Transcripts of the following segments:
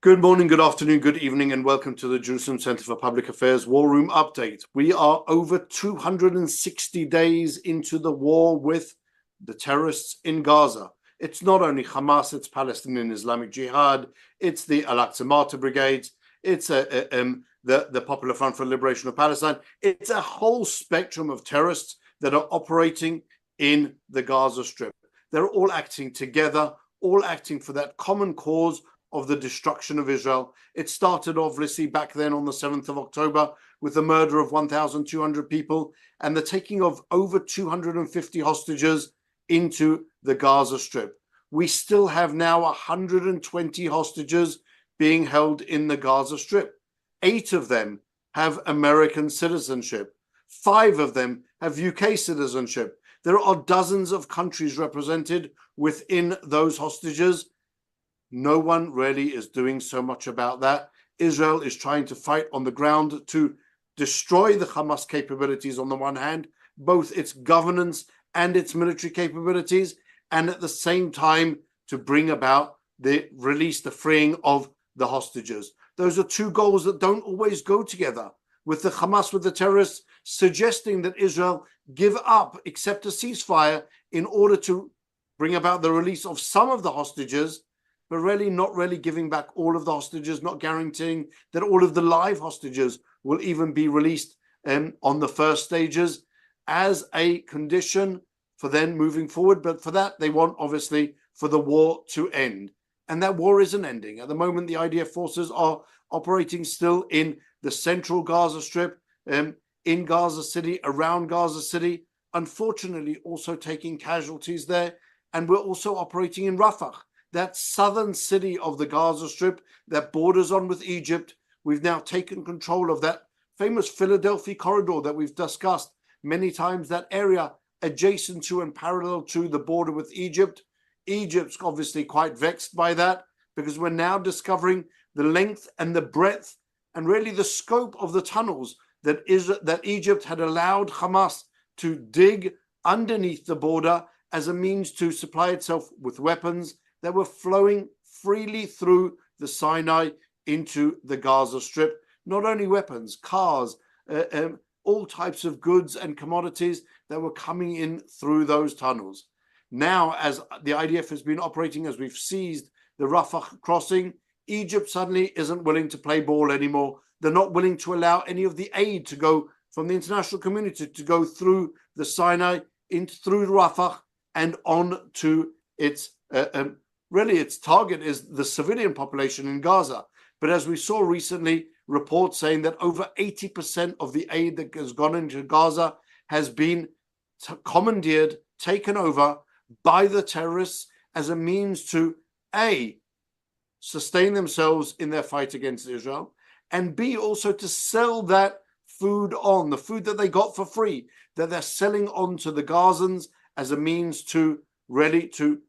Good morning, good afternoon, good evening, and welcome to the Jerusalem Center for Public Affairs War Room Update. We are over 260 days into the war with the terrorists in Gaza. It's not only Hamas, it's Palestinian Islamic Jihad, it's the Al-Aqsa Martyr Brigades, it's the Popular Front for Liberation of Palestine. It's a whole spectrum of terrorists that are operating in the Gaza Strip. They're all acting together, all acting for that common cause of the destruction of Israel. It started obviously back then on the 7th of October with the murder of 1,200 people and the taking of over 250 hostages into the Gaza Strip. We still have now 120 hostages being held in the Gaza Strip. 8 of them have American citizenship. 5 of them have UK citizenship. There are dozens of countries represented within those hostages. No one really is doing so much about that. Israel is trying to fight on the ground to destroy the Hamas capabilities on the one hand, both its governance and its military capabilities, and at the same time to bring about the freeing of the hostages. Those are two goals that don't always go together, with the Hamas, with the terrorists, suggesting that Israel give up, accept a ceasefire in order to bring about the release of some of the hostages, but really not really giving back all of the hostages, not guaranteeing that all of the live hostages will even be released on the first stages as a condition for then moving forward. But for that, they want, obviously, for the war to end. And that war isn't ending. At the moment, the IDF forces are operating still in the central Gaza Strip, in Gaza City, around Gaza City, unfortunately also taking casualties there. And we're also operating in Rafah, that southern city of the Gaza Strip that borders on with Egypt. We've now taken control of that famous Philadelphia corridor that we've discussed many times, that area adjacent to and parallel to the border with Egypt. Egypt's obviously quite vexed by that because we're now discovering the length and the breadth and really the scope of the tunnels that Egypt had allowed Hamas to dig underneath the border as a means to supply itself with weapons that were flowing freely through the Sinai into the Gaza Strip. Not only weapons, cars, all types of goods and commodities that were coming in through those tunnels. Now, as the IDF has been operating, as we've seized the Rafah crossing, Egypt suddenly isn't willing to play ball anymore. They're not willing to allow any of the aid to go from the international community to go through the Sinai, through Rafah, and on to its really, its target is the civilian population in Gaza. But as we saw recently, reports saying that over 80% of the aid that has gone into Gaza has been commandeered, taken over by the terrorists as a means to A, sustain themselves in their fight against Israel, and B, also to sell that food on, the food that they got for free, that they're selling on to the Gazans as a means to really to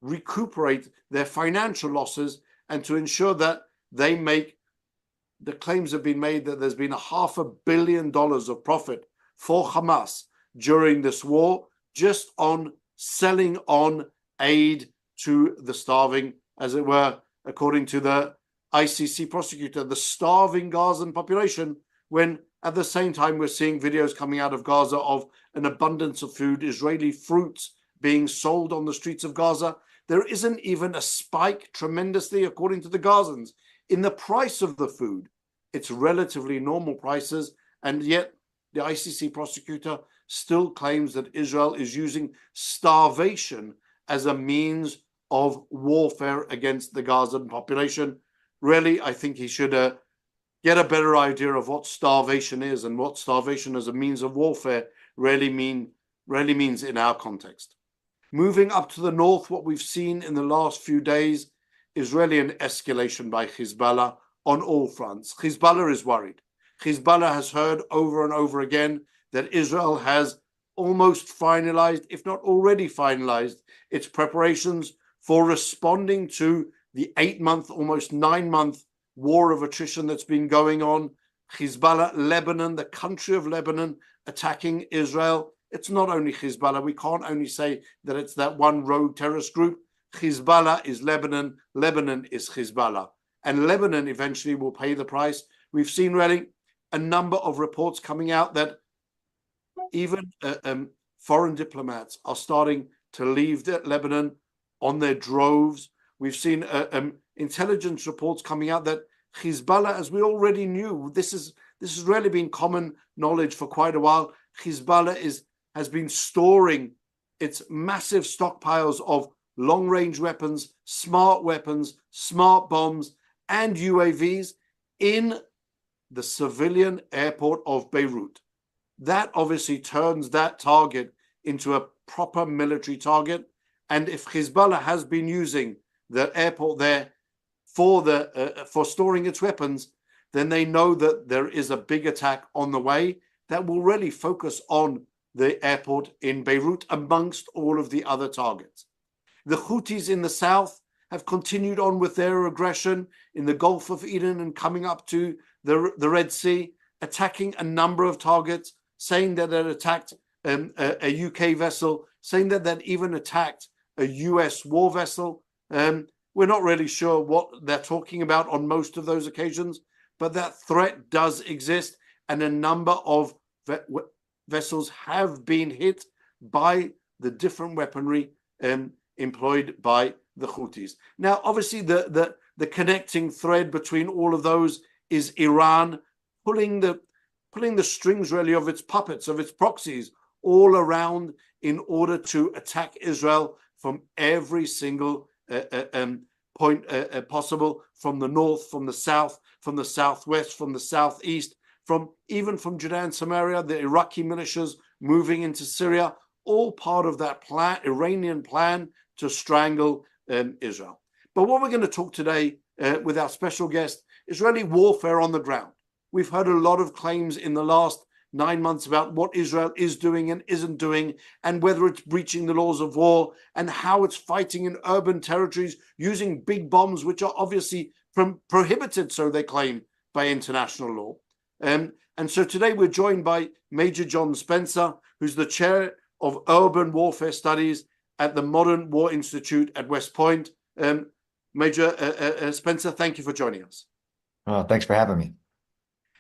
recuperate their financial losses and to ensure that they make, the claims have been made that there's been $500 million of profit for Hamas during this war just on selling on aid to the starving, as it were, according to the ICC prosecutor, the starving Gazan population, when at the same time we're seeing videos coming out of Gaza of an abundance of food, Israeli fruits being sold on the streets of Gaza. There isn't even a spike tremendously, according to the Gazans, in the price of the food. It's relatively normal prices, and yet the ICC prosecutor still claims that Israel is using starvation as a means of warfare against the Gazan population. Really, I think he should get a better idea of what starvation is and what starvation as a means of warfare really means in our context. Moving up to the north, what we've seen in the last few days is really an escalation by Hezbollah on all fronts. Hezbollah is worried. Hezbollah has heard over and over again that Israel has almost finalized, if not already finalized, its preparations for responding to the 8-month, almost 9-month war of attrition that's been going on. Hezbollah, Lebanon, the country of Lebanon, attacking Israel. It's not only Hezbollah. We can't only say that it's that one rogue terrorist group. Hezbollah is Lebanon. Lebanon is Hezbollah. and Lebanon eventually will pay the price. We've seen really a number of reports coming out that even foreign diplomats are starting to leave Lebanon on their droves. We've seen intelligence reports coming out that Hezbollah, as we already knew, this has really been common knowledge for quite a while. Hezbollah has been storing its massive stockpiles of long-range weapons, smart bombs, and UAVs in the civilian airport of Beirut. That obviously turns that target into a proper military target. And if Hezbollah has been using the airport there for storing its weapons, then they know that there is a big attack on the way that will really focus on the airport in Beirut amongst all of the other targets. The Houthis in the south have continued on with their aggression in the Gulf of Eden and coming up to the Red Sea, attacking a number of targets, saying that it attacked a UK vessel, saying that that even attacked a US war vessel. We're not really sure what they're talking about on most of those occasions, but that threat does exist, and a number of vessels have been hit by the different weaponry employed by the Houthis. Now, obviously, the connecting thread between all of those is Iran pulling the strings really of its puppets, of its proxies all around in order to attack Israel from every single point possible, from the north, from the south, from the southwest, from the southeast, even from Judea and Samaria, the Iraqi militias moving into Syria, all part of that Iranian plan to strangle Israel. But what we're going to talk today with our special guest is really warfare on the ground. We've heard a lot of claims in the last 9 months about what Israel is doing and isn't doing, and whether it's breaching the laws of war, and how it's fighting in urban territories using big bombs, which are obviously prohibited, so they claim, by international law. And so today we're joined by Major John Spencer, who's the chair of Urban Warfare Studies at the Modern War Institute at West Point. Major Spencer, thank you for joining us. Thanks for having me.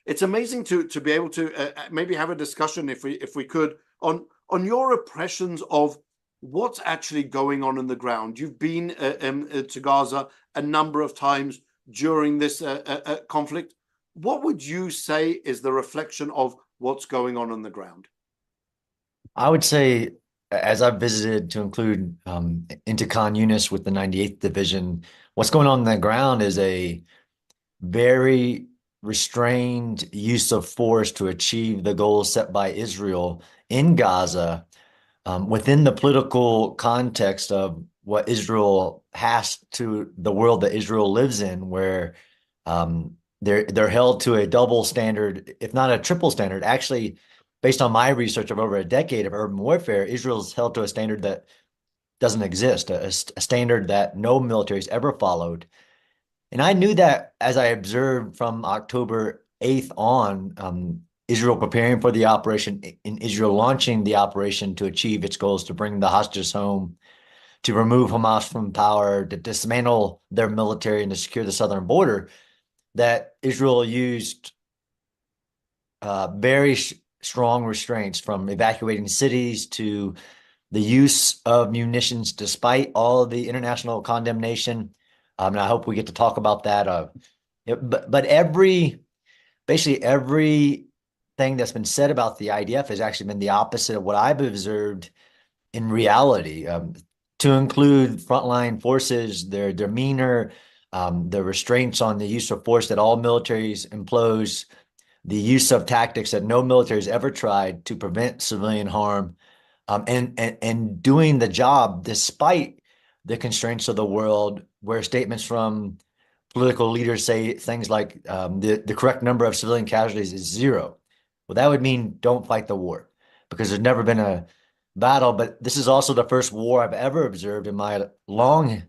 It's amazing to be able to maybe have a discussion, if we could, on your impressions of what's actually going on the ground. You've been to Gaza a number of times during this conflict. What would you say is the reflection of what's going on the ground? I would say, as I've visited, to include into Khan Yunis with the 98th Division, what's going on the ground is a very restrained use of force to achieve the goals set by Israel in Gaza, within the political context of what Israel has to the world that Israel lives in, where they're held to a double standard, if not a triple standard. Actually, based on my research of over a decade of urban warfare, Israel's held to a standard that doesn't exist, a standard that no military's ever followed. And I knew that as I observed from October 8th on, Israel preparing for the operation, in Israel launching the operation to achieve its goals, to bring the hostages home, to remove Hamas from power, to dismantle their military, and to secure the southern border, that Israel used very strong restraints, from evacuating cities to the use of munitions, despite all of the international condemnation. And I hope we get to talk about that. But basically everything that's been said about the IDF has actually been the opposite of what I've observed in reality, to include frontline forces, their demeanor, the restraints on the use of force that all militaries impose, the use of tactics that no military has ever tried to prevent civilian harm, and doing the job despite the constraints of the world, where statements from political leaders say things like the correct number of civilian casualties is 0. Well, that would mean don't fight the war, because there's never been a battle. But this is also the first war I've ever observed in my long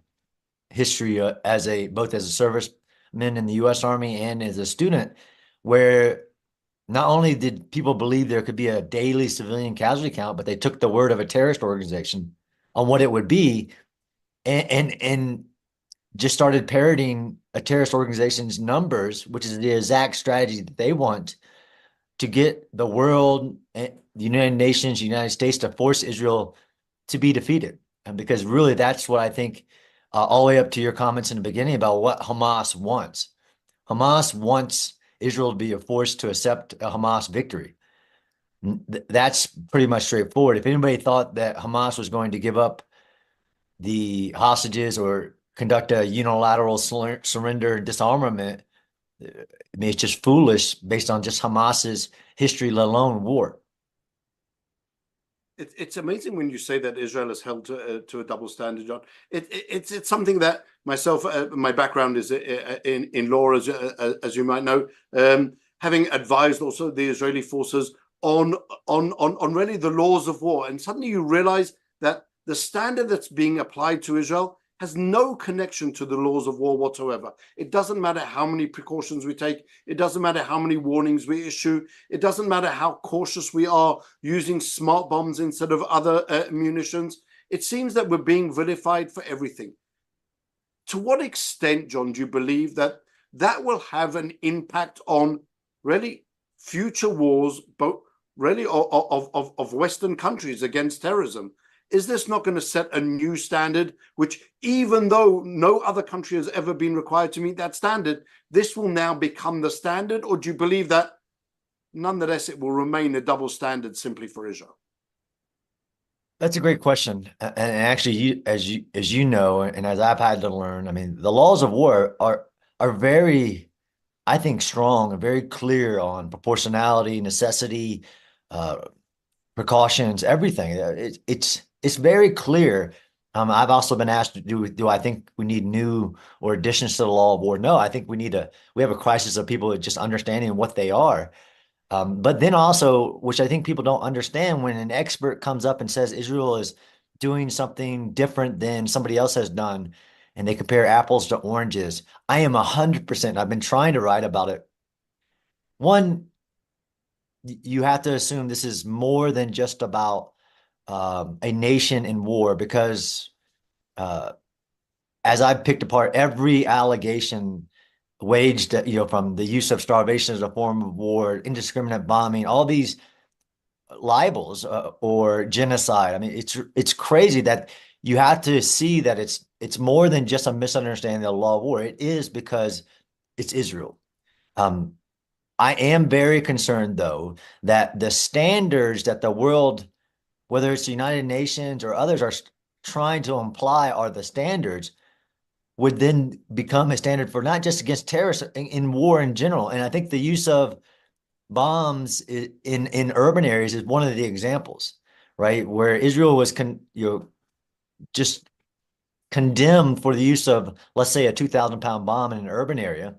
history both as a serviceman in the U.S. Army and as a student, where not only did people believe there could be a daily civilian casualty count, but they took the word of a terrorist organization on what it would be, and just started parroting a terrorist organization's numbers, which is the exact strategy that they want to get the world, the United Nations, United States to force Israel to be defeated. And because really that's what I think, all the way up to your comments in the beginning about what Hamas wants. Hamas wants Israel to be forced to accept a Hamas victory. That's pretty much straightforward. If anybody thought that Hamas was going to give up the hostages or conduct a unilateral surrender and disarmament, I mean, it's just foolish based on just Hamas's history, let alone war. It's amazing when you say that Israel is held to a double standard, John. It's something that myself, my background is in law, as you might know, having advised also the Israeli forces on really the laws of war, and suddenly you realize that the standard that's being applied to Israel has no connection to the laws of war whatsoever. It doesn't matter how many precautions we take. It doesn't matter how many warnings we issue. It doesn't matter how cautious we are using smart bombs instead of other munitions. It seems that we're being vilified for everything. To what extent, John, do you believe that that will have an impact on really future wars, but really of Western countries against terrorism? Is this not going to set a new standard, which even though no other country has ever been required to meet that standard, this will now become the standard? Or do you believe that nonetheless it will remain a double standard simply for Israel? That's a great question. And actually, as you know, and as I've had to learn, I mean, the laws of war are very, I think, strong and very clear on proportionality, necessity, precautions, everything. It's very clear. I've also been asked, do I think we need new or additions to the law of war? No, I think we have a crisis of people just understanding what they are. But then also, which I think people don't understand, when an expert comes up and says Israel is doing something different than somebody else has done, and they compare apples to oranges, I am 100%. I've been trying to write about it. One, you have to assume this is more than just about a nation in war, because as I've picked apart every allegation waged, from the use of starvation as a form of war, indiscriminate bombing, all these libels, or genocide. I mean, it's crazy that you have to see that it's more than just a misunderstanding of the law of war. It is, because it's Israel. I am very concerned, though, that the standards that the world, whether it's the United Nations or others, are trying to imply are the standards, would then become a standard for not just against terrorists, in war in general. And I think the use of bombs in urban areas is one of the examples, right? Where Israel was just condemned for the use of, let's say, a 2,000-pound bomb in an urban area,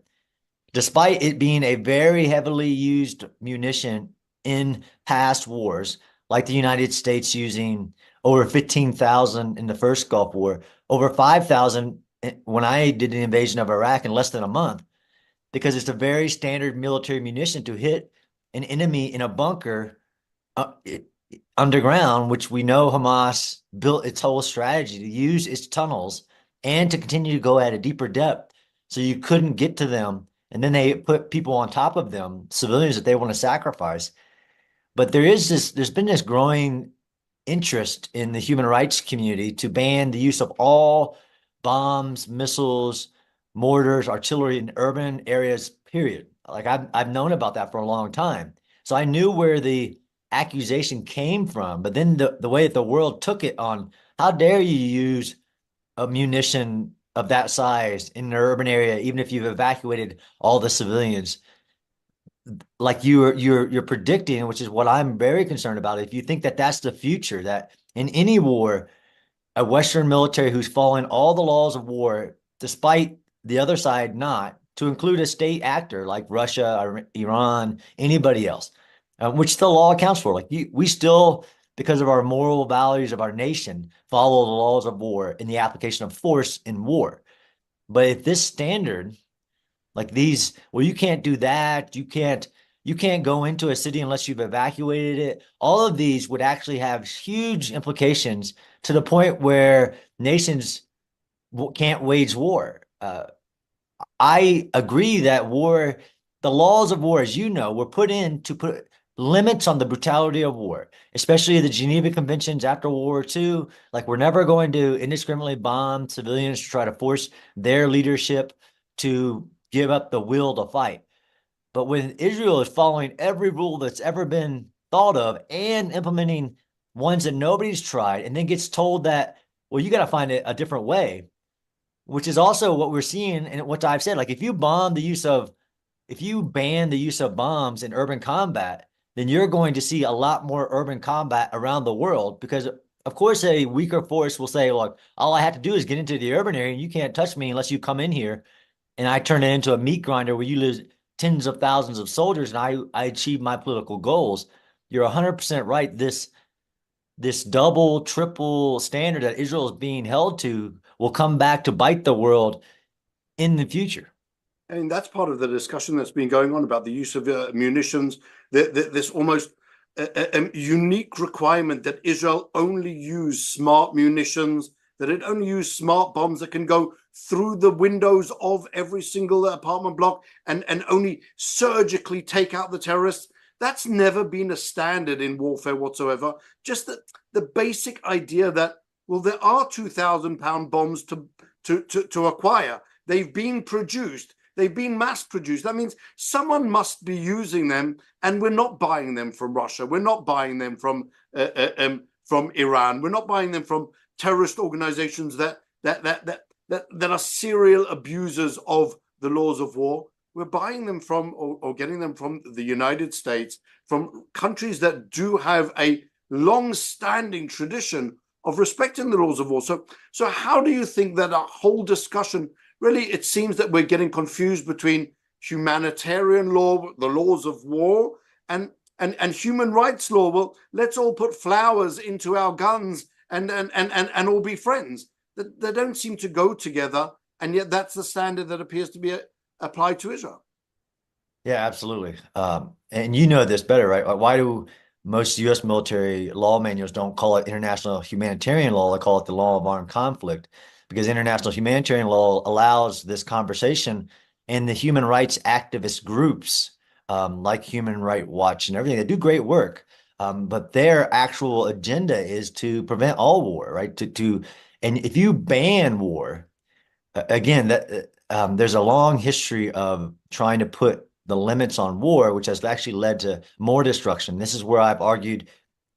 despite it being a very heavily used munition in past wars, like the United States using over 15,000 in the first Gulf War, over 5,000 when I did the invasion of Iraq in less than a month, because it's a very standard military munition to hit an enemy in a bunker underground, which we know Hamas built its whole strategy to use its tunnels and to continue to go at a deeper depth, so you couldn't get to them. And then they put people on top of them, civilians that they want to sacrifice. But there's been this growing interest in the human rights community to ban the use of all bombs, missiles, mortars, artillery in urban areas, period. Like I've known about that for a long time. So I knew where the accusation came from, but then the way that the world took it on, how dare you use a munition of that size in an urban area, even if you've evacuated all the civilians, like you're predicting, which is what I'm very concerned about. If you think that that's the future, that in any war, a Western military who's following all the laws of war, despite the other side not, to include a state actor like Russia or Iran, anybody else, which the law accounts for. Like we still, because of our moral values of our nation, follow the laws of war in the application of force in war. But if this standard, like these, well, you can't do that, you can't go into a city unless you've evacuated it, all of these would actually have huge implications to the point where nations can't wage war. I agree that the laws of war, as you know, were put in to put limits on the brutality of war, especially the Geneva Conventions after World War II. Like, we're never going to indiscriminately bomb civilians to try to force their leadership to give up the will to fight. But when Israel is following every rule that's ever been thought of and implementing ones that nobody's tried, and then gets told that, well, you got to find a different way, which is also what we're seeing and what I've said. Like, if you ban the use of bombs in urban combat, then you're going to see a lot more urban combat around the world because, of course, a weaker force will say, look, all I have to do is get into the urban area and you can't touch me unless you come in here and I turn it into a meat grinder where you lose tens of thousands of soldiers and I achieve my political goals. You're 100% right. This double, triple standard that Israel is being held to will come back to bite the world in the future. And that's part of the discussion that's been going on about the use of munitions, this almost unique requirement that Israel only use smart munitions, that it only use smart bombs that can go through the windows of every single apartment block and only surgically take out the terrorists. That's never been a standard in warfare whatsoever. Just the basic idea that, well, there are 2,000-pound bombs to acquire. They've been produced. They've been mass produced. That means someone must be using them, and we're not buying them from Russia. We're not buying them from Iran. We're not buying them from terrorist organizations that are serial abusers of the laws of war. We're buying them from or getting them from the United States, from countries that do have a long-standing tradition of respecting the laws of war. So how do you think that our whole discussion, really, it seems that we're getting confused between humanitarian law, the laws of war, and human rights law? Well, let's all put flowers into our guns and all be friends. They don't seem to go together, and yet that's the standard that appears to be applied to Israel. Yeah, absolutely. And you know this better, right? Why do most U.S. military law manuals don't call it international humanitarian law? They call it the law of armed conflict, because international humanitarian law allows this conversation, and the human rights activist groups, like Human Rights Watch and everything, they do great work. But their actual agenda is to prevent all war, right? And if you ban war, again, there's a long history of trying to put the limits on war, which has actually led to more destruction. This is where I've argued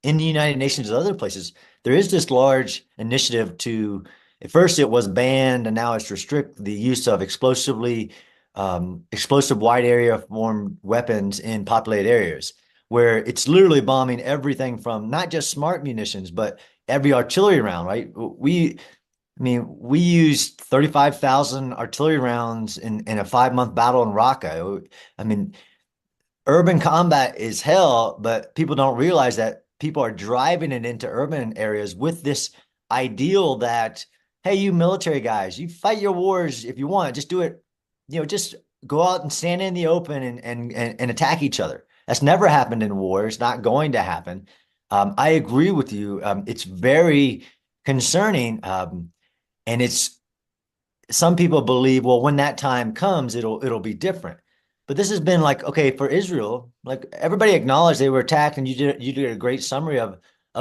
in the United Nations and other places, there is this large initiative to, at first it was banned and now it's restrict the use of explosive wide area formed weapons in populated areas, where it's literally bombing everything from not just smart munitions, but every artillery round, right? We used 35,000 artillery rounds in a 5-month battle in Raqqa. I mean, urban combat is hell, but people don't realize that people are driving it into urban areas with this ideal that, hey, you military guys, you fight your wars if you want, just do it, just go out and stand in the open and attack each other. That's never happened in war. It's not going to happen. I agree with you. It's very concerning. And some people believe, well, when that time comes, it'll be different. But this has been like, okay, for Israel, like everybody acknowledged they were attacked, and you did a great summary of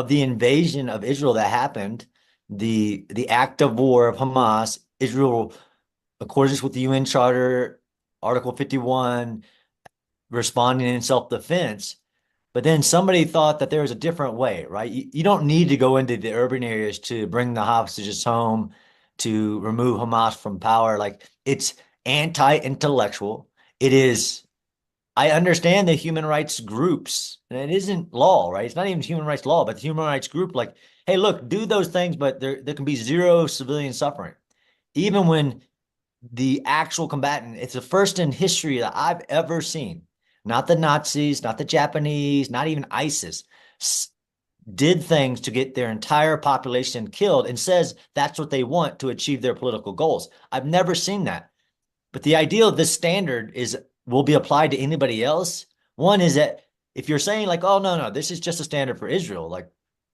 the invasion of Israel that happened, the act of war of Hamas. Israel, accordance with the UN Charter, Article 51, responding in self-defense. But then somebody thought that there was a different way, right? You don't need to go into the urban areas to bring the hostages home, to remove Hamas from power. Like, it's anti-intellectual. It is, I understand the human rights groups, and it isn't law, right? It's not even human rights law, but the human rights group, like, hey, look, do those things, but there can be zero civilian suffering. Even when the actual combatant, it's the first in history that I've ever seen, not the Nazis, not the Japanese, not even ISIS, did things to get their entire population killed and says that's what they want to achieve their political goals. I've never seen that. But the idea of this standard will be applied to anybody else. One is that if you're saying like, oh, no, this is just a standard for Israel, like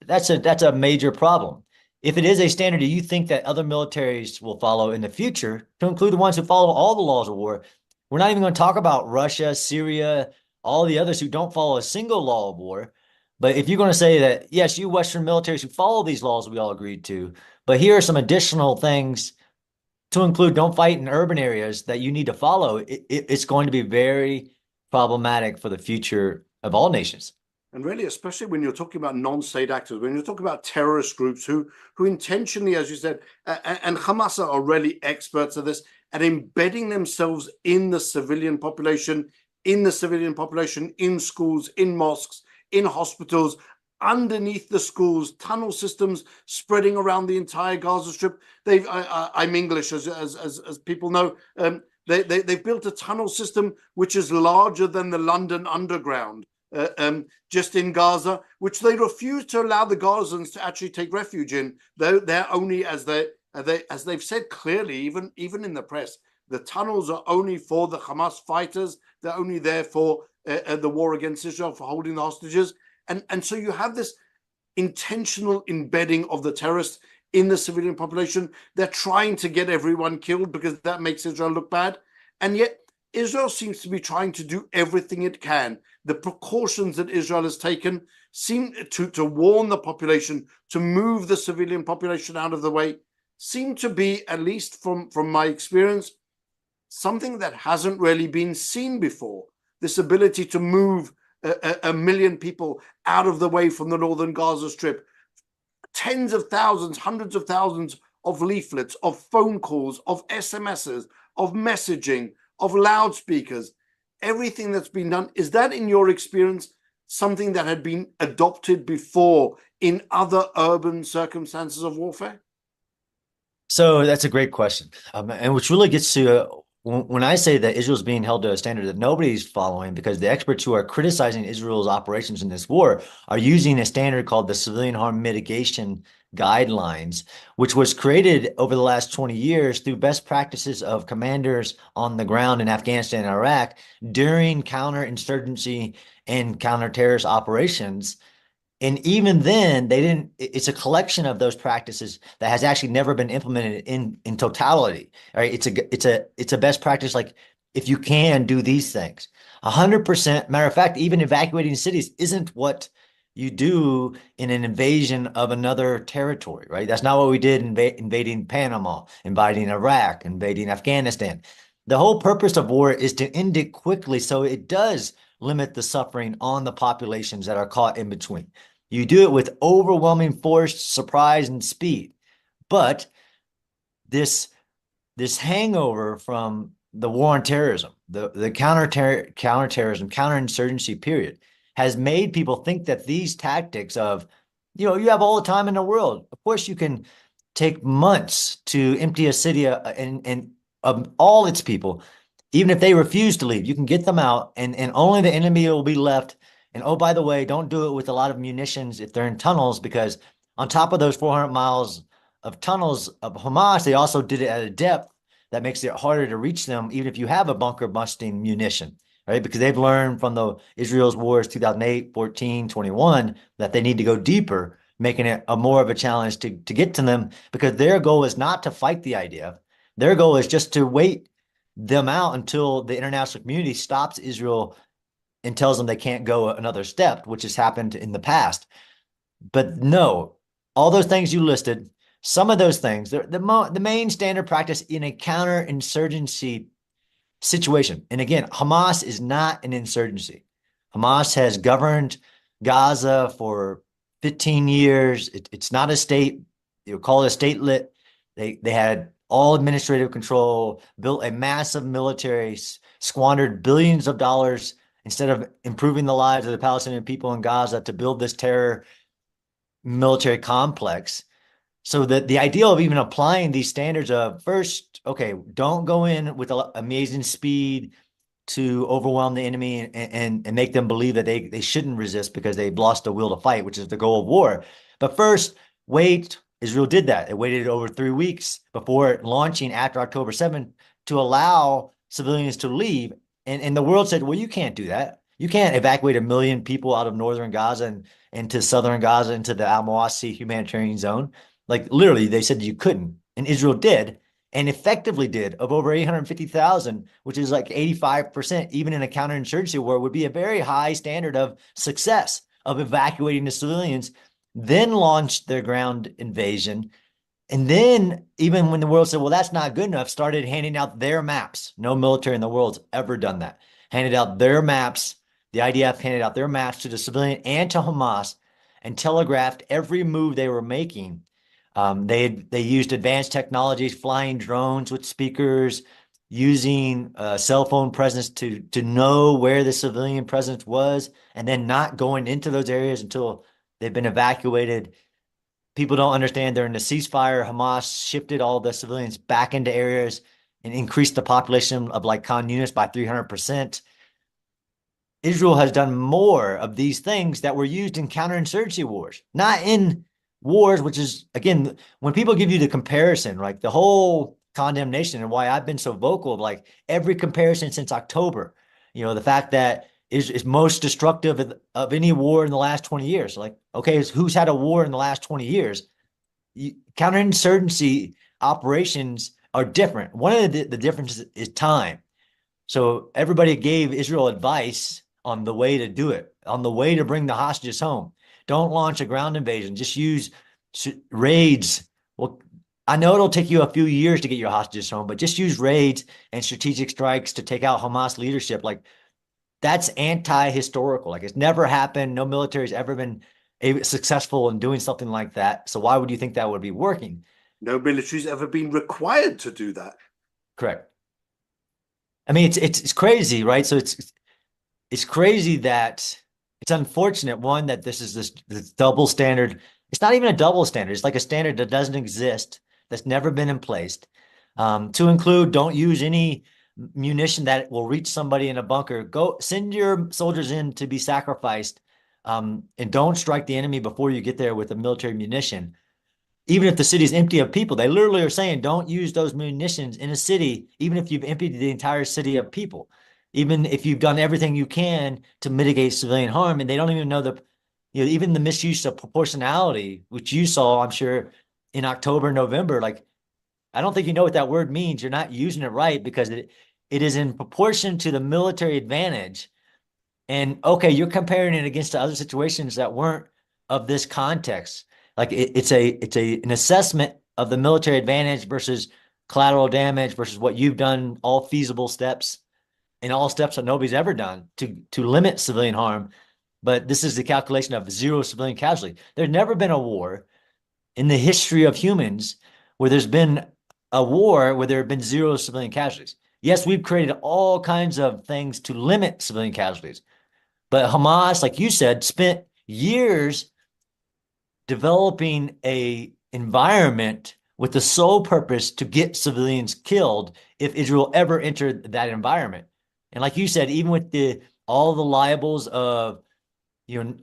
that's a major problem. if it is a standard, do you think that other militaries will follow in the future, to include the ones who follow all the laws of war? We're not even going to talk about Russia, Syria, all the others who don't follow a single law of war. But if you're going to say that, yes, you Western militaries who follow these laws we all agreed to, but here are some additional things to include, don't fight in urban areas that you need to follow, it's going to be very problematic for the future of all nations. And really, especially when you're talking about non-state actors, when you're talking about terrorist groups who intentionally, as you said, and Hamas are really experts at this, at embedding themselves in the civilian population, in schools, in mosques, in hospitals, underneath the schools, tunnel systems spreading around the entire Gaza Strip. I'm English, as people know. They've built a tunnel system which is larger than the London Underground. Just in Gaza, which they refuse to allow the Gazans to actually take refuge in. They're only, as they've said clearly, even in the press, the tunnels are only for the Hamas fighters. They're only there for the war against Israel, for holding the hostages. And so you have this intentional embedding of the terrorists in the civilian population. They're trying to get everyone killed because that makes Israel look bad. And yet Israel seems to be trying to do everything it can. The precautions that Israel has taken seem to warn the population, to move the civilian population out of the way, seem to be, at least from my experience, something that hasn't really been seen before. This ability to move a million people out of the way from the northern Gaza Strip. Tens of thousands, hundreds of thousands of leaflets, of phone calls, of SMSs, of messaging, of loudspeakers, everything that's been done. Is that, in your experience, something that had been adopted before in other urban circumstances of warfare? So that's a great question. And which really gets to when I say that Israel's being held to a standard that nobody's following, because the experts who are criticizing Israel's operations in this war are using a standard called the Civilian Harm Mitigation Guidelines, which was created over the last 20 years through best practices of commanders on the ground in Afghanistan and Iraq during counterinsurgency and counterterrorist operations. And even then, it's a collection of those practices that has actually never been implemented in totality. Right? It's a best practice. Like, if you can do these things, 100%. Matter of fact, even evacuating cities isn't what you do in an invasion of another territory, right? That's not what we did invading Panama, invading Iraq, invading Afghanistan. The whole purpose of war is to end it quickly, so it does limit the suffering on the populations that are caught in between. You do it with overwhelming force, surprise, and speed. But this hangover from the war on terrorism, the counterterrorism, counterinsurgency period, has made people think that these tactics of, you have all the time in the world. Of course, you can take months to empty a city and all its people. Even if they refuse to leave, you can get them out, and only the enemy will be left. And oh, by the way, don't do it with a lot of munitions if they're in tunnels, because on top of those 400 miles of tunnels of Hamas, they also did it at a depth that makes it harder to reach them, even if you have a bunker busting munition, right? Because they've learned from the Israel's wars 2008, 14, 21 that they need to go deeper, making it more of a challenge to get to them, because their goal is not to fight the IDF. Their goal is just to wait them out until the international community stops Israel and tells them they can't go another step, which has happened in the past. But no, all those things you listed, some of those things, the main standard practice in a counterinsurgency situation. And again, Hamas is not an insurgency. Hamas has governed Gaza for 15 years. It's not a state. You call it a statelet. They had all administrative control, built a massive military, squandered billions of dollars instead of improving the lives of the Palestinian people in Gaza to build this terror military complex. So that the idea of even applying these standards of, first, okay, don't go in with amazing speed to overwhelm the enemy and make them believe that they shouldn't resist because they've lost the will to fight, which is the goal of war. But first, wait. Israel did that. It waited over 3 weeks before launching after October 7th to allow civilians to leave. And the world said, well, you can't do that. You can't evacuate 1 million people out of northern Gaza and into southern Gaza, into the Al-Mawasi humanitarian zone. Like literally, they said you couldn't, and Israel did, and effectively did, of over 850,000, which is like 85%, even in a counterinsurgency war, would be a very high standard of success of evacuating the civilians, then launched their ground invasion. And then, even when the world said, well, that's not good enough, started handing out their maps. No military in the world's ever done that. Handed out their maps. The IDF handed out their maps to the civilian and to Hamas and telegraphed every move they were making. They used advanced technologies, flying drones with speakers, using cell phone presence to know where the civilian presence was, and then not going into those areas until they've been evacuated. People don't understand during the ceasefire, Hamas shifted all the civilians back into areas and increased the population of like Khan Yunis by 300%. Israel has done more of these things that were used in counterinsurgency wars, not in wars, which is, again, when people give you the comparison, like the whole condemnation and why I've been so vocal of like every comparison since October, the fact that is most destructive of any war in the last 20 years. Like, okay, who's had a war in the last 20 years? Counterinsurgency operations are different. One of the differences is time. So everybody gave Israel advice on the way to do it, on the way to bring the hostages home. Don't launch a ground invasion. Just use raids. Well, I know it'll take you a few years to get your hostages home, but just use raids and strategic strikes to take out Hamas leadership. Like, that's anti-historical. Like, it's never happened. No military has ever been successful in doing something like that. So why would you think that would be working? No military's ever been required to do that. Correct. I mean, it's crazy, right? So it's crazy that it's unfortunate, one, that this is this double standard. It's not even a double standard. It's like a standard that doesn't exist, that's never been in place. To include, don't use any munition that will reach somebody in a bunker. Go send your soldiers in to be sacrificed, and don't strike the enemy before you get there with a military munition. Even if the city is empty of people, they literally are saying don't use those munitions in a city, even if you've emptied the entire city of people, even if you've done everything you can to mitigate civilian harm. And they don't even know even the misuse of proportionality, which you saw, I'm sure, in October, November. Like, I don't think you know what that word means. You're not using it right, because it is in proportion to the military advantage. And okay, you're comparing it against the other situations that weren't of this context. Like, it's an assessment of the military advantage versus collateral damage versus what you've done, all feasible steps and all steps that nobody's ever done to limit civilian harm. But this is the calculation of zero civilian casualty. There's never been a war in the history of humans where there's been a war where there have been zero civilian casualties. Yes, we've created all kinds of things to limit civilian casualties. But Hamas, like you said, spent years developing a environment with the sole purpose to get civilians killed if Israel ever entered that environment. And like you said, even with all the libels of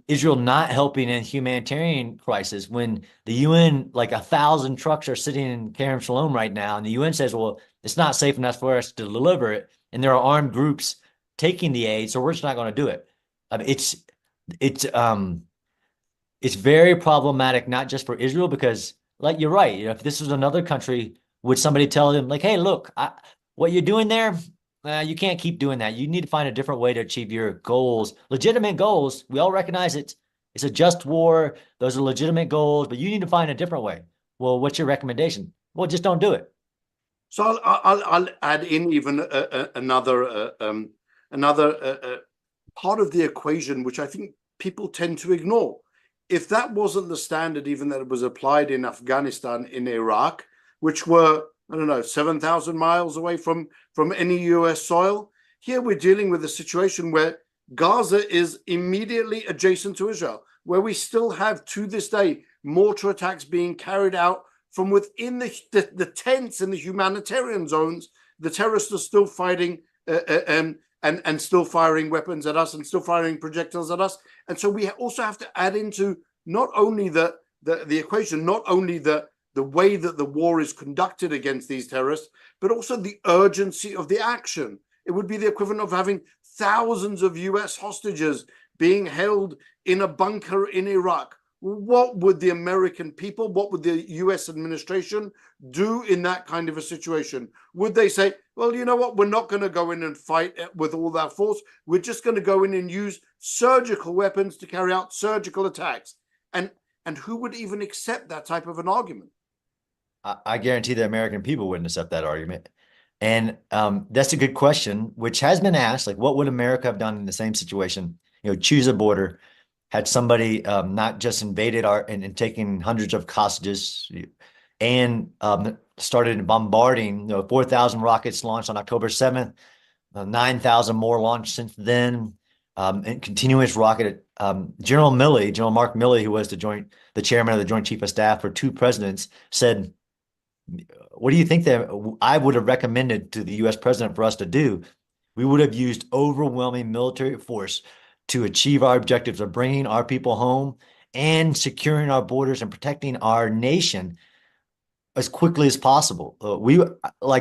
Israel not helping in humanitarian crisis, when the UN, like 1,000 trucks are sitting in Kerem Shalom right now, and the UN says, well, it's not safe enough for us to deliver it, and there are armed groups taking the aid, so we're just not going to do it. I mean, it's very problematic, not just for Israel, because, like, you're right. If this was another country, would somebody tell them, like, hey, look, what you're doing there, you can't keep doing that. You need to find a different way to achieve your goals, legitimate goals. We all recognize it. It's a just war. Those are legitimate goals, but you need to find a different way. Well, what's your recommendation? Well, just don't do it. So I'll add in even another part of the equation, which I think people tend to ignore. If that wasn't the standard, even that it was applied in Afghanistan, in Iraq, which were, I don't know, 7,000 miles away from any US soil, here we're dealing with a situation where Gaza is immediately adjacent to Israel, where we still have, to this day, mortar attacks being carried out from within the tents and the humanitarian zones. The terrorists are still fighting and still firing weapons at us and still firing projectiles at us. And so we also have to add into not only the equation, not only the way that the war is conducted against these terrorists, but also the urgency of the action. It would be the equivalent of having thousands of US hostages being held in a bunker in Iraq, what would the American people, what would the US administration do in that kind of a situation? Would they say, well, you know what, we're not going to go in and fight with all that force. We're just going to go in and use surgical weapons to carry out surgical attacks. And who would even accept that type of an argument? I guarantee the American people wouldn't accept that argument. And that's a good question, which has been asked, like, what would America have done in the same situation? Choose a border, had somebody not just invaded and taking hundreds of hostages and started bombarding, 4,000 rockets launched on October 7th, 9,000 more launched since then, and continuous rocket. General Mark Milley, who was the chairman of the Joint Chief of Staff for two presidents, said, what do you think that I would have recommended to the US president for us to do? We would have used overwhelming military force to achieve our objectives of bringing our people home and securing our borders and protecting our nation as quickly as possible.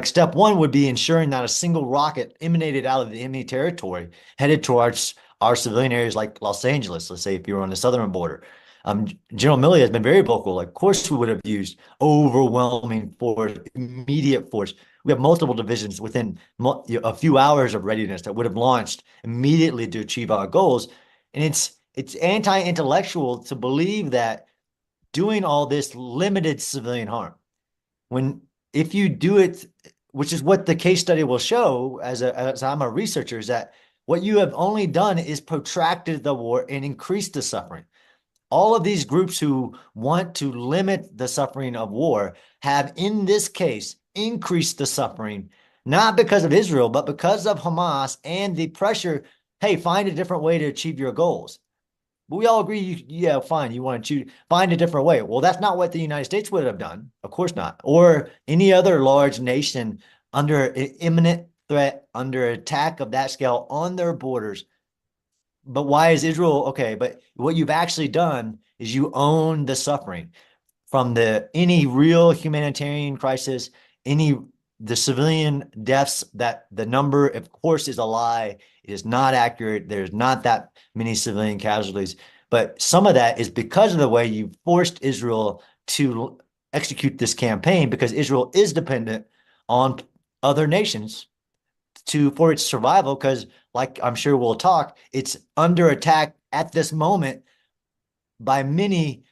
Step one would be ensuring that a single rocket emanated out of the enemy territory headed towards our civilian areas like Los Angeles, let's say if you were on the southern border. General Milley has been very vocal. Of course, we would have used overwhelming force, immediate force. We have multiple divisions within a few hours of readiness that would have launched immediately to achieve our goals. And it's anti-intellectual to believe that doing all this limited civilian harm. If you do it, which is what the case study will show, as I'm a researcher, is that what you have only done is protracted the war and increased the suffering. All of these groups who want to limit the suffering of war have, in this case, increased the suffering, not because of Israel, but because of Hamas and the pressure, hey, find a different way to achieve your goals. But we all agree, yeah, fine, you want to find a different way. Well, that's not what the United States would have done. Of course not. Or any other large nation under imminent threat, under attack of that scale on their borders. But why is Israel okay? But what you've actually done is you own the suffering from any real humanitarian crisis, the civilian deaths. That the number, of course, is a lie. It is not accurate. There's not that many civilian casualties. But some of that is because of the way you forced Israel to execute this campaign, because Israel is dependent on other nations for its survival, because like I'm sure we'll talk, it's under attack at this moment by many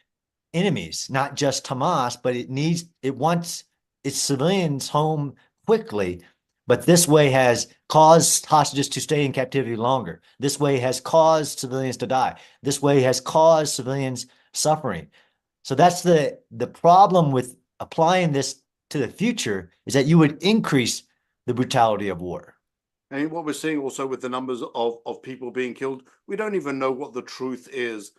enemies, not just Hamas, but it wants its civilians home quickly. But this way has caused hostages to stay in captivity longer. This way has caused civilians to die. This way has caused civilians suffering. So that's the problem with applying this to the future, is that you would increase the brutality of war. And what we're seeing also with the numbers of people being killed, we don't even know what the truth is.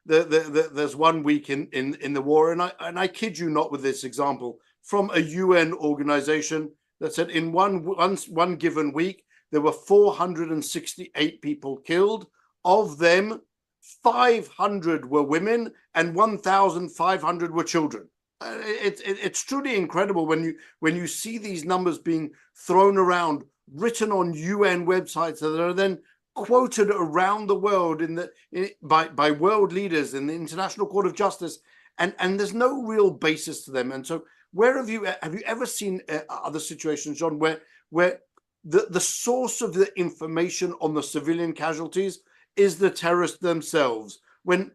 There's 1 week in the war, and I kid you not with this example from a UN organization that said in one given week there were 468 people killed. Of them, 500 were women and 1,500 were children. It's truly incredible when you see these numbers being thrown around, written on UN websites that are then quoted around the world by world leaders in the International Court of Justice, and there's no real basis to them. And so, where have you ever seen other situations, John, where the source of the information on the civilian casualties is the terrorists themselves? When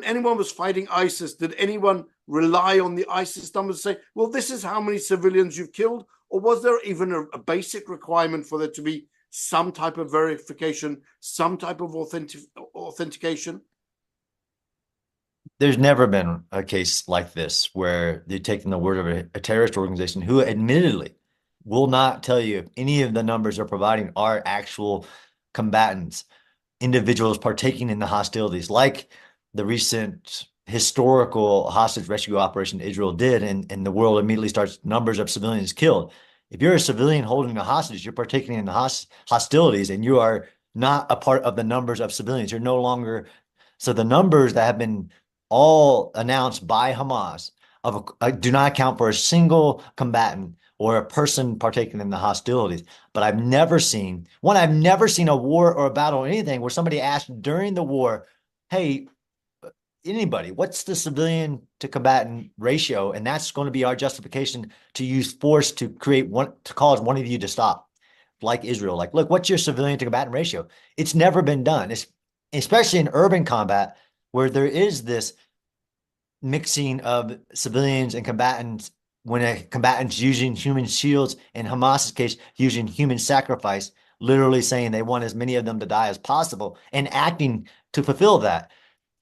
anyone was fighting ISIS, did anyone rely on the ISIS numbers to say, well, this is how many civilians you've killed? Or was there even a basic requirement for there to be some type of verification, some type of authentication? There's never been a case like this where they're taking the word of a terrorist organization who admittedly will not tell you if any of the numbers they're providing are actual combatants, individuals partaking in the hostilities, like the recent historical hostage rescue operation Israel did, and the world immediately starts numbers of civilians killed. If you're a civilian holding a hostage, you're partaking in the hostilities, and you are not a part of the numbers of civilians. You're no longer. So the numbers that have been all announced by Hamas do not account for a single combatant or a person partaking in the hostilities. But I've never seen a war or a battle or anything where somebody asked during the war, hey, anybody, what's the civilian to combatant ratio? And that's going to be our justification to use force to create one, to cause one of you to stop, like Israel. Like, look, what's your civilian to combatant ratio? It's never been done. It's especially in urban combat where there is this mixing of civilians and combatants, when a combatant's using human shields, in Hamas's case, using human sacrifice, literally saying they want as many of them to die as possible and acting to fulfill that.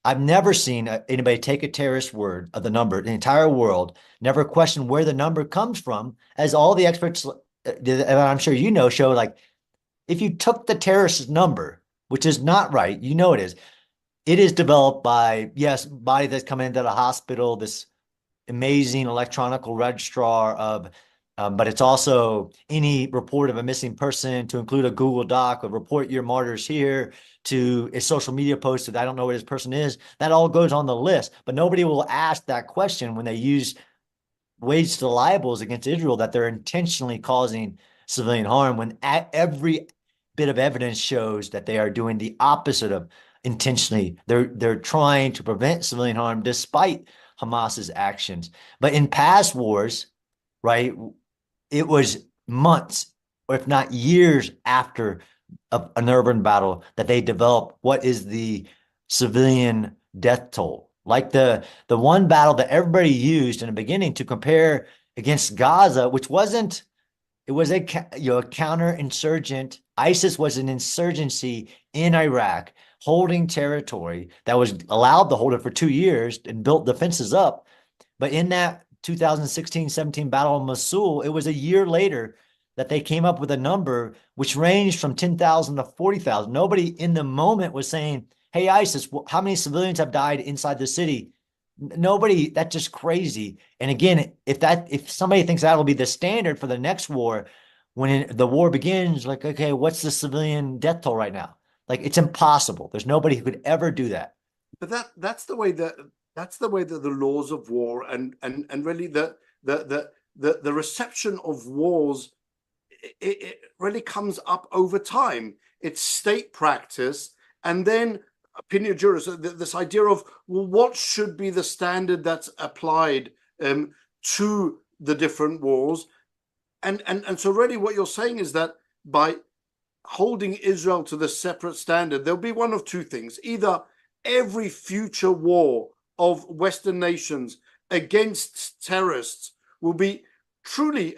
I've never seen anybody take a terrorist word of the number, the entire world, never question where the number comes from, as all the experts, and I'm sure you know, show like if you took the terrorist number, which is not right, you know it is developed by, yes, body that's come into the hospital, this amazing electronical registrar of, but it's also any report of a missing person, to include a Google Doc of report your martyrs here, to a social media post that I don't know what this person is. That all goes on the list, but nobody will ask that question when they use wage to libels against Israel that they're intentionally causing civilian harm, when every bit of evidence shows that they are doing the opposite of intentionally. They're trying to prevent civilian harm despite Hamas's actions. But in past wars, right, it was months, or if not years after an urban battle, that they developed what is the civilian death toll. Like the one battle that everybody used in the beginning to compare against Gaza, which wasn't, it was a counterinsurgent. ISIS was an insurgency in Iraq, holding territory that was allowed to hold it for 2 years and built defenses up. But in that 2016-17 battle of Mosul, it was a year later that they came up with a number which ranged from 10,000 to 40,000. Nobody in the moment was saying, hey, ISIS, how many civilians have died inside the city? Nobody. That's just crazy. And again, if somebody thinks that'll be the standard for the next war, when the war begins, like, okay, what's the civilian death toll right now? Like, it's impossible. There's nobody who could ever do that. But that's the way that the laws of war and really the reception of wars, it really comes up over time. It's state practice, and then opinion jurors. This idea of, well, what should be the standard that's applied to the different wars, and so really what you're saying is that by holding Israel to the separate standard, there'll be one of two things: either every future war of Western nations against terrorists will be truly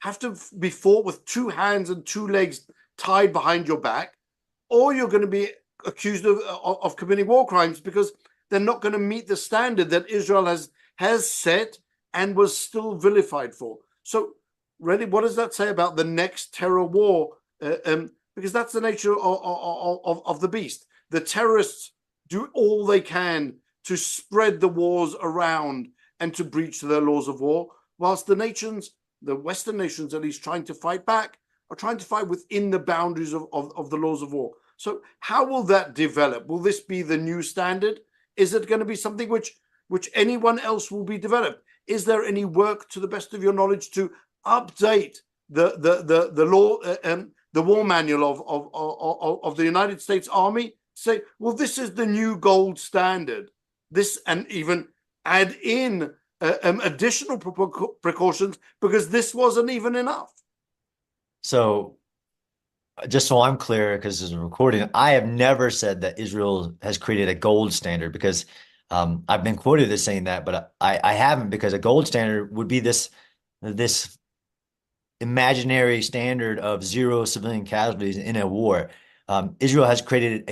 have to be fought with 2 hands and 2 legs tied behind your back, or you're going to be accused of committing war crimes because they're not going to meet the standard that Israel has set and was still vilified for. So really, what does that say about the next terror war? Because that's the nature of the beast. The terrorists do all they can to spread the wars around and to breach their laws of war, whilst the nations, the Western nations at least, trying to fight back, are trying to fight within the boundaries of the laws of war. So how will that develop? Will this be the new standard? Is it going to be something which anyone else will be developed? Is there any work, to the best of your knowledge, to update the law, the war manual of the United States Army? Say, well, this is the new gold standard. This, and even add in additional precautions, because this wasn't even enough. So just so I'm clear, because there's a recording, I have never said that Israel has created a gold standard, because I've been quoted as saying that, but I haven't, because a gold standard would be this imaginary standard of 0 civilian casualties in a war. Israel has created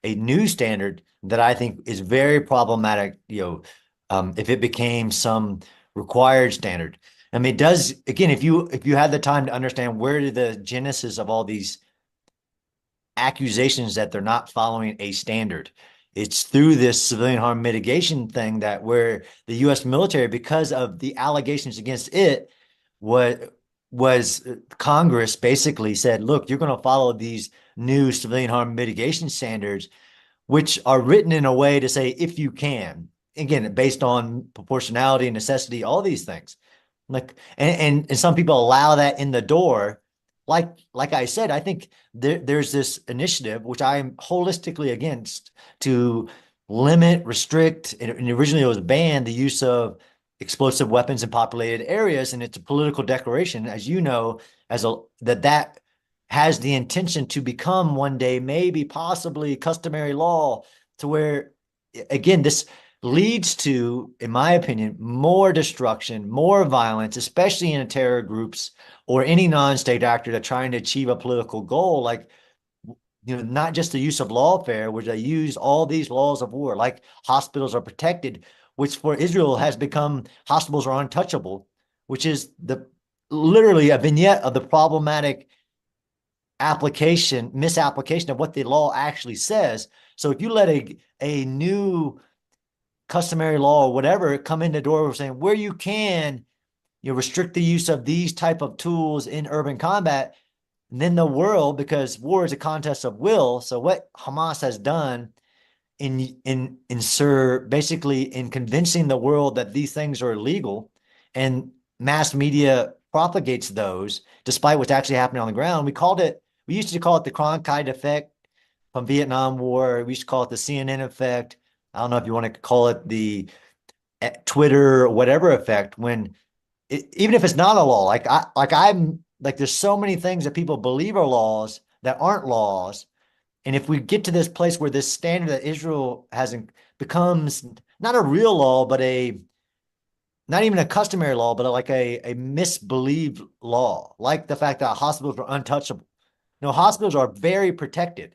a new standard that I think is very problematic, if it became some required standard. I mean, it does, again, if you had the time to understand where did the genesis of all these accusations that they're not following a standard, it's through this civilian harm mitigation thing, that where the U.S. military, because of the allegations against it, was Congress basically said, look, you're going to follow these new civilian harm mitigation standards, which are written in a way to say, if you can, again, based on proportionality, necessity, all these things. Like, and some people allow that in the door. Like I said, I think there's this initiative, which I'm holistically against, to limit, restrict, and originally it was banned the use of explosive weapons in populated areas. And it's a political declaration, as you know, that has the intention to become one day, maybe possibly customary law, to where, again, this leads to, in my opinion, more destruction, more violence, especially in terror groups or any non-state actor that's trying to achieve a political goal. Like, not just the use of lawfare, where they use all these laws of war, like hospitals are protected, which for Israel has become hospitals are untouchable, which is literally a vignette of the problematic misapplication of what the law actually says. So if you let a new customary law or whatever come in the door saying where you can, restrict the use of these type of tools in urban combat, and then the world, because war is a contest of will. So what Hamas has done basically in convincing the world that these things are illegal, and mass media propagates those despite what's actually happening on the ground. We used to call it the Cronkite effect from Vietnam War. We used to call it the CNN effect. I don't know if you want to call it the Twitter or whatever effect, when even if it's not a law, there's so many things that people believe are laws that aren't laws. And if we get to this place where this standard that Israel has becomes not a real law, but not even a customary law, but like a misbelieved law, like the fact that hospitals are untouchable. Hospitals are very protected.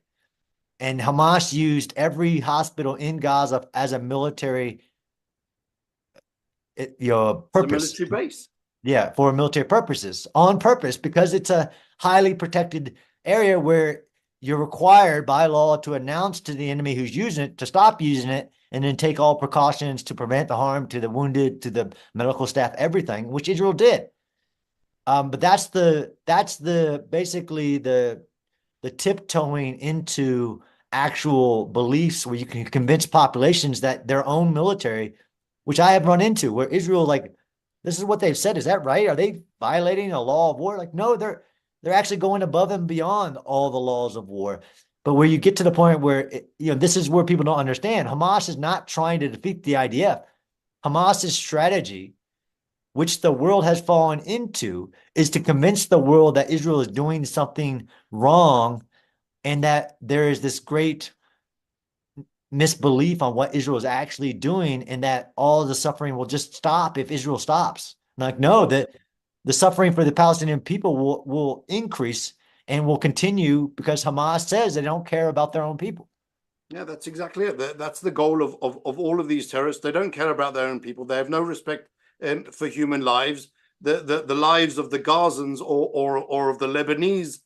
And Hamas used every hospital in Gaza as a military The purpose. military base. Yeah, for military purposes, on purpose, because it's a highly protected area where you're required by law to announce to the enemy who's using it to stop using it, and then take all precautions to prevent the harm to the wounded, to the medical staff, everything, which Israel did. But that's basically the tiptoeing into actual beliefs where you can convince populations that their own military, which I have run into, where Israel, like, this is what they've said. Is that right? Are they violating a law of war? Like, no, they're actually going above and beyond all the laws of war. But where you get to the point where, this is where people don't understand. Hamas is not trying to defeat the IDF. Hamas's strategy, which the world has fallen into, is to convince the world that Israel is doing something wrong, and that there is this great misbelief on what Israel is actually doing, and that all the suffering will just stop if Israel stops. Like, no, that the suffering for the Palestinian people will increase and will continue because Hamas says they don't care about their own people. Yeah, that's exactly it. That's the goal of all of these terrorists. They don't care about their own people. They have no respect for human lives. The lives of the Gazans or of the Lebanese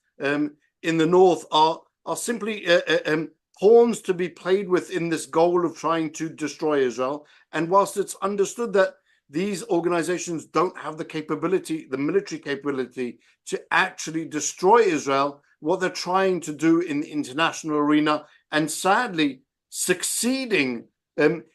in the north are simply pawns to be played with in this goal of trying to destroy Israel. And whilst it's understood that these organizations don't have the capability, the military capability, to actually destroy Israel, what they're trying to do in the international arena, and sadly succeeding,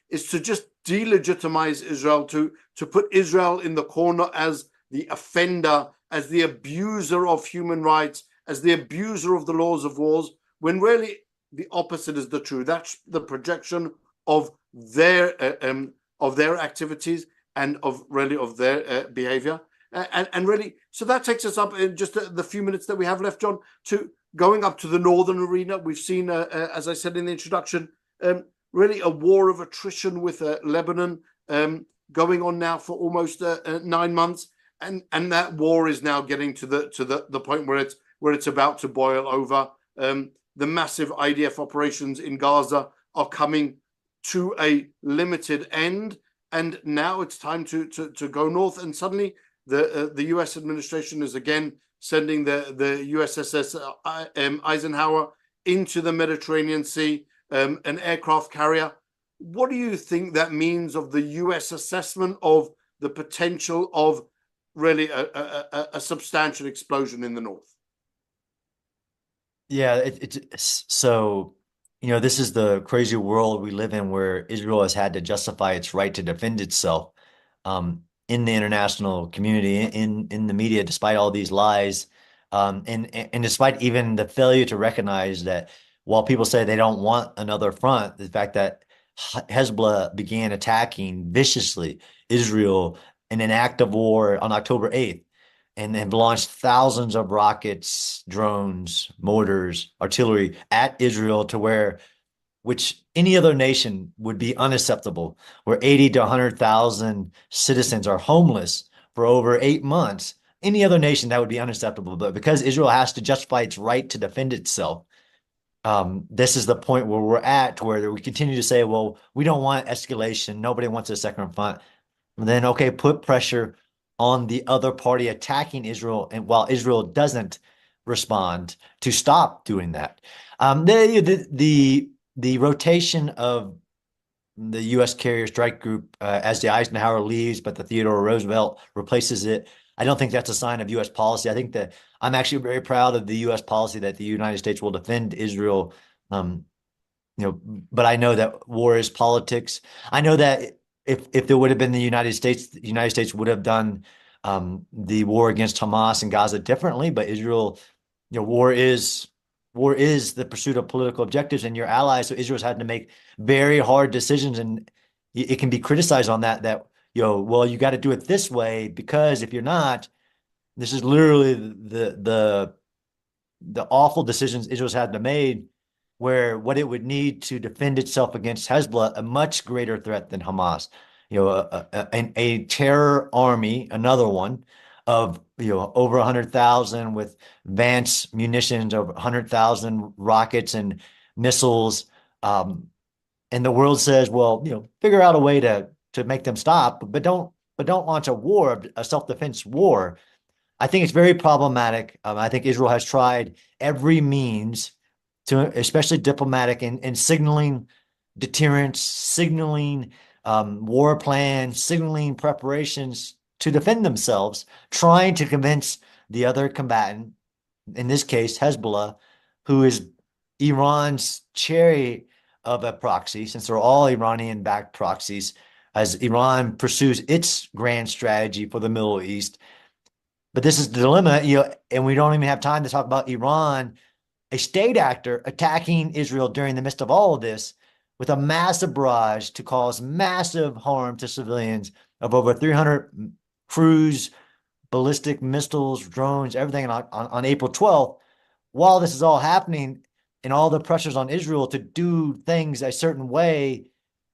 is to just delegitimize Israel, to put Israel in the corner as the offender, as the abuser of human rights, as the abuser of the laws of wars, when really the opposite is the true. That's the projection of their activities and of their behavior. And really, so that takes us up in just the few minutes that we have left, John, to going up to the northern arena. We've seen, as I said in the introduction, really a war of attrition with Lebanon going on now for almost 9 months, and that war is now getting to the point where it's about to boil over. The massive IDF operations in Gaza are coming to a limited end, and now it's time to go north. And suddenly, the U.S. administration is again sending the USS Eisenhower into the Mediterranean Sea, an aircraft carrier. What do you think that means of the U.S. assessment of the potential of really a substantial explosion in the north? Yeah, it's so, this is the crazy world we live in, where Israel has had to justify its right to defend itself in the international community, in the media, despite all these lies, and despite even the failure to recognize that while people say they don't want another front, the fact that Hezbollah began attacking viciously Israel in an act of war on October 8th and have launched thousands of rockets, drones, mortars, artillery at Israel to where which any other nation would be unacceptable, where 80 to 100,000 citizens are homeless for over 8 months. Any other nation that would be unacceptable. But because Israel has to justify its right to defend itself, this is the point where we're at, where we continue to say, well, we don't want escalation. Nobody wants a second front. And then, okay, put pressure on the other party attacking Israel, and while Israel doesn't respond, to stop doing that. The rotation of the U.S. carrier strike group as the Eisenhower leaves, but the Theodore Roosevelt replaces it. I don't think that's a sign of U.S. policy. I think that I'm actually very proud of the U.S. policy that the United States will defend Israel. But I know that war is politics. I know that if there would have been the United States would have done the war against Hamas and Gaza differently. But Israel, war is the pursuit of political objectives and your allies. So Israel's had to make very hard decisions, and it can be criticized on that, well, you got to do it this way, because if you're not, this is literally the awful decisions Israel's had to make, where what it would need to defend itself against Hezbollah, a much greater threat than Hamas, a terror army, another one of over 100,000 with advanced munitions, over 100,000 rockets and missiles, and the world says, well, figure out a way to make them stop, but don't launch a war, a self-defense war. I think it's very problematic. I think Israel has tried every means to, especially diplomatic, and signaling deterrence, signaling war plans, signaling preparations to defend themselves, trying to convince the other combatant, in this case, Hezbollah, who is Iran's cherry of a proxy, since they're all Iranian-backed proxies, as Iran pursues its grand strategy for the Middle East. But this is the dilemma, and we don't even have time to talk about Iran, a state actor attacking Israel during the midst of all of this with a massive barrage to cause massive harm to civilians of over 300 cruise, ballistic missiles, drones, everything on April 12th. While this is all happening and all the pressures on Israel to do things a certain way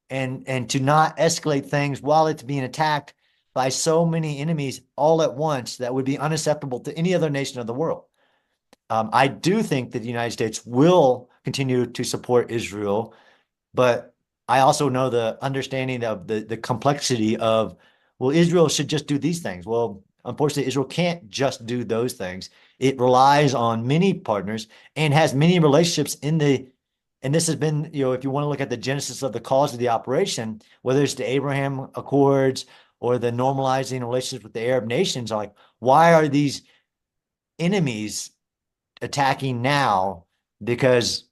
and to not escalate things while it's being attacked by so many enemies all at once, that would be unacceptable to any other nation of the world. I do think that the United States will continue to support Israel, but I also know the understanding of the complexity of, well, Israel should just do these things. Well, unfortunately, Israel can't just do those things. It relies on many partners and has many relationships and this has been, if you want to look at the genesis of the cause of the operation, whether it's the Abraham Accords or the normalizing relationships with the Arab nations, like, why are these enemies attacking now? Because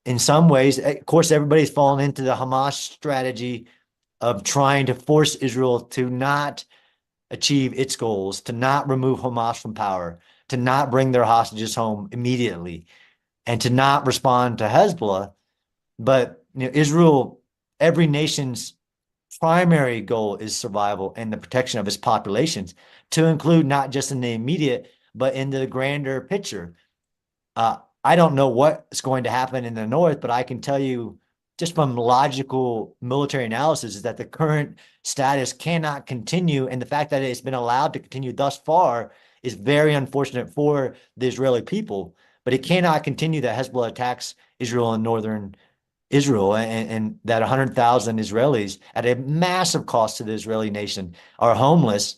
in some ways, of course, everybody's fallen into the Hamas strategy of trying to force Israel to not achieve its goals, to not remove Hamas from power, to not bring their hostages home immediately, and to not respond to Hezbollah. But Israel, every nation's primary goal is survival and the protection of its populations, to include not just in the immediate, but in the grander picture. I don't know what's going to happen in the north, but I can tell you, just from logical military analysis, is that the current status cannot continue. And the fact that it's been allowed to continue thus far is very unfortunate for the Israeli people. But it cannot continue that Hezbollah attacks Israel and northern Israel, and that 100,000 Israelis at a massive cost to the Israeli nation are homeless,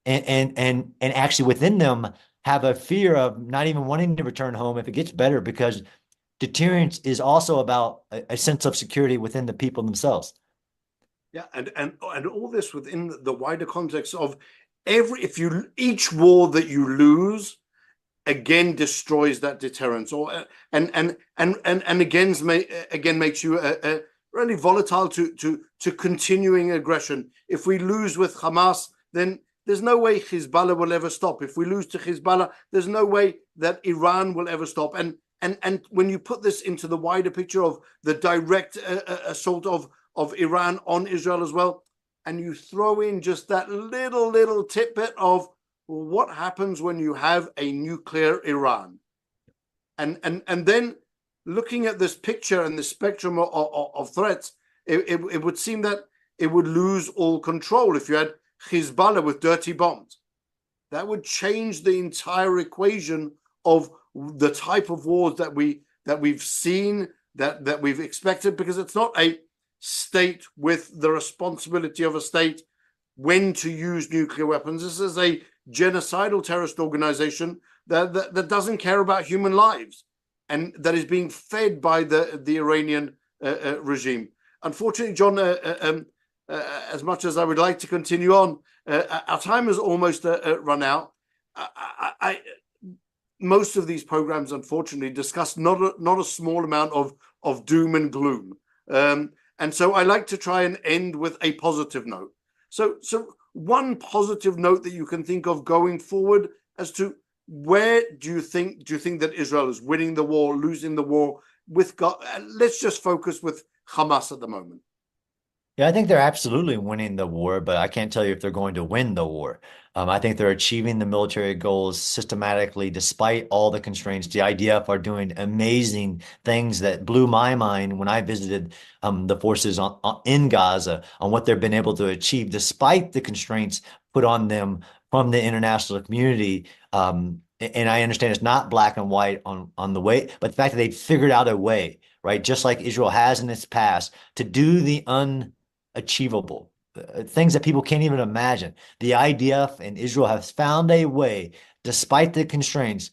and actually within them have a fear of not even wanting to return home if it gets better, because deterrence is also about a sense of security within the people themselves. Yeah, and all this within the wider context of each war that you lose again destroys that deterrence, or and again makes you really volatile to continuing aggression. If we lose with Hamas, then there's no way Hezbollah will ever stop. If we lose to Hezbollah, there's no way that Iran will ever stop. And when you put this into the wider picture of the direct assault of Iran on Israel as well, and you throw in just that little tidbit of, well, what happens when you have a nuclear Iran? And then looking at this picture and the spectrum of threats, it would seem that it would lose all control if you had Hezbollah with dirty bombs. That would change the entire equation of the type of wars that we've seen, that we've expected, because it's not a state with the responsibility of a state when to use nuclear weapons. This is a genocidal terrorist organization that doesn't care about human lives, and that is being fed by the Iranian regime. Unfortunately, John, as much as I would like to continue on, our time has almost run out. Most of these programs, unfortunately, discuss not a small amount of doom and gloom, and so I like to try and end with a positive note. So one positive note that you can think of going forward as to where do you think that Israel is winning the war, losing the war with God? Let's just focus with Hamas at the moment. Yeah, I think they're absolutely winning the war, but I can't tell you if they're going to win the war. I think they're achieving the military goals systematically, despite all the constraints. The IDF are doing amazing things that blew my mind when I visited the forces in Gaza on what they've been able to achieve, despite the constraints put on them from the international community. And I understand it's not black and white on the way, but the fact that they figured out a way, right, just like Israel has in its past, to do the unachievable, things that people can't even imagine. The IDF and Israel has found a way, despite the constraints,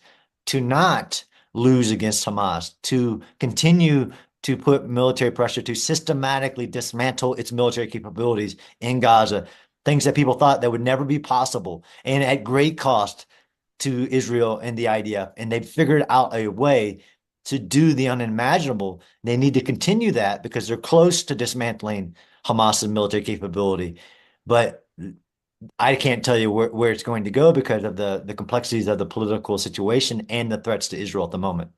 to not lose against Hamas, to continue to put military pressure, to systematically dismantle its military capabilities in Gaza, things that people thought that would never be possible, and at great cost to Israel and the IDF. And they've figured out a way to do the unimaginable. They need to continue that because they're close to dismantling Hamas's military capability. But I can't tell you where it's going to go because of the complexities of the political situation and the threats to Israel at the moment.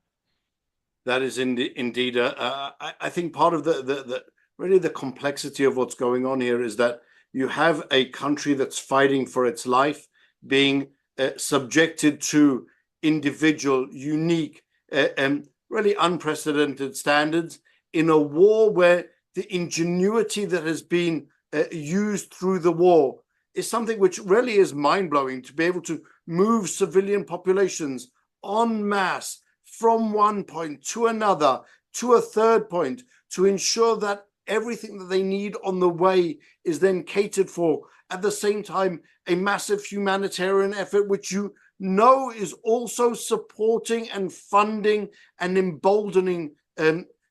That is indeed. I think part of the complexity of what's going on here is that you have a country that's fighting for its life, being subjected to individual, unique, really unprecedented standards in a war where the ingenuity that has been used through the war is something which really is mind-blowing, to be able to move civilian populations en masse from one point to another, to a third point, to ensure that everything that they need on the way is then catered for. At the same time, a massive humanitarian effort, which you know is also supporting and funding and emboldening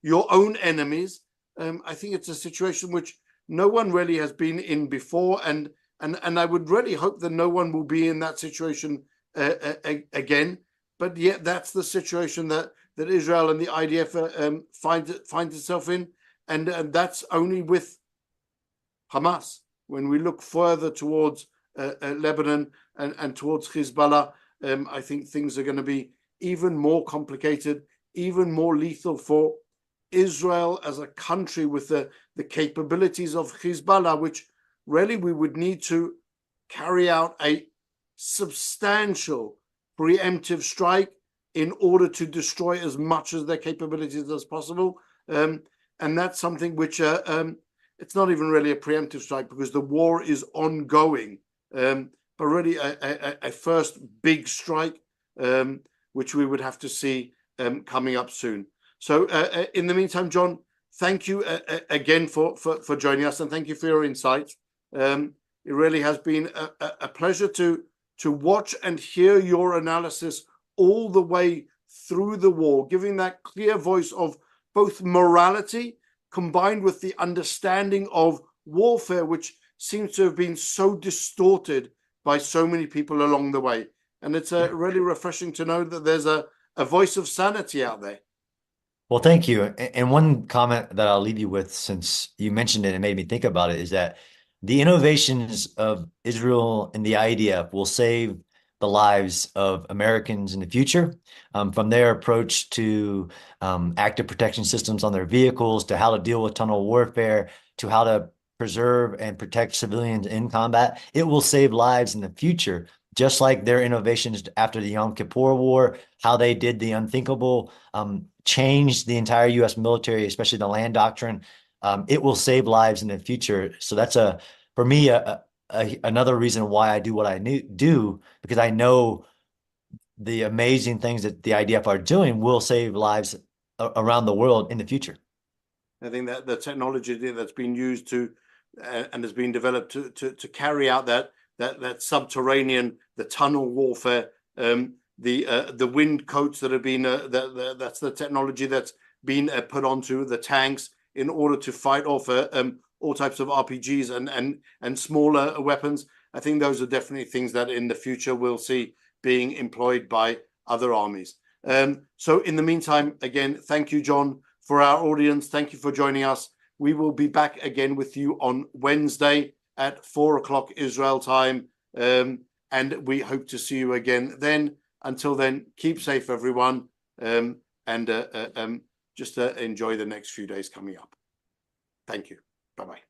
your own enemies. I think it's a situation which no one really has been in before, and I would really hope that no one will be in that situation again. But yet, that's the situation that Israel and the IDF finds itself in, and that's only with Hamas. When we look further towards Lebanon and towards Hezbollah, I think things are going to be even more complicated, even more lethal for Israel as a country, with the capabilities of Hezbollah, which really we would need to carry out a substantial preemptive strike in order to destroy as much of their capabilities as possible. And that's something which it's not even really a preemptive strike because the war is ongoing, but really a first big strike, which we would have to see coming up soon. So in the meantime, John, thank you again for joining us, and thank you for your insights. It really has been a pleasure to watch and hear your analysis all the way through the war, giving that clear voice of both morality combined with the understanding of warfare, which seems to have been so distorted by so many people along the way. And it's really refreshing to know that there's a voice of sanity out there. Well, thank you. And one comment that I'll leave you with, since you mentioned it and made me think about it, is that the innovations of Israel and the IDF will save the lives of Americans in the future, from their approach to active protection systems on their vehicles, to how to deal with tunnel warfare, to how to preserve and protect civilians in combat. It will save lives in the future, just like their innovations after the Yom Kippur War, how they did the unthinkable, changed the entire U.S. military, especially the land doctrine. It will save lives in the future. So that's for me, another reason why I do what I do, because I know the amazing things that the IDF are doing will save lives around the world in the future. I think that the technology that's been used to and has been developed to carry out that subterranean, the tunnel warfare, the wind coats that have been that's the technology that's been put onto the tanks in order to fight off all types of RPGs and smaller weapons. I think those are definitely things that in the future we'll see being employed by other armies. So in the meantime, again, thank you, John. For our audience, thank you for joining us. We will be back again with you on Wednesday at 4 o'clock Israel time. And we hope to see you again then. Until then, keep safe, everyone. Just enjoy the next few days coming up. Thank you. Bye-bye.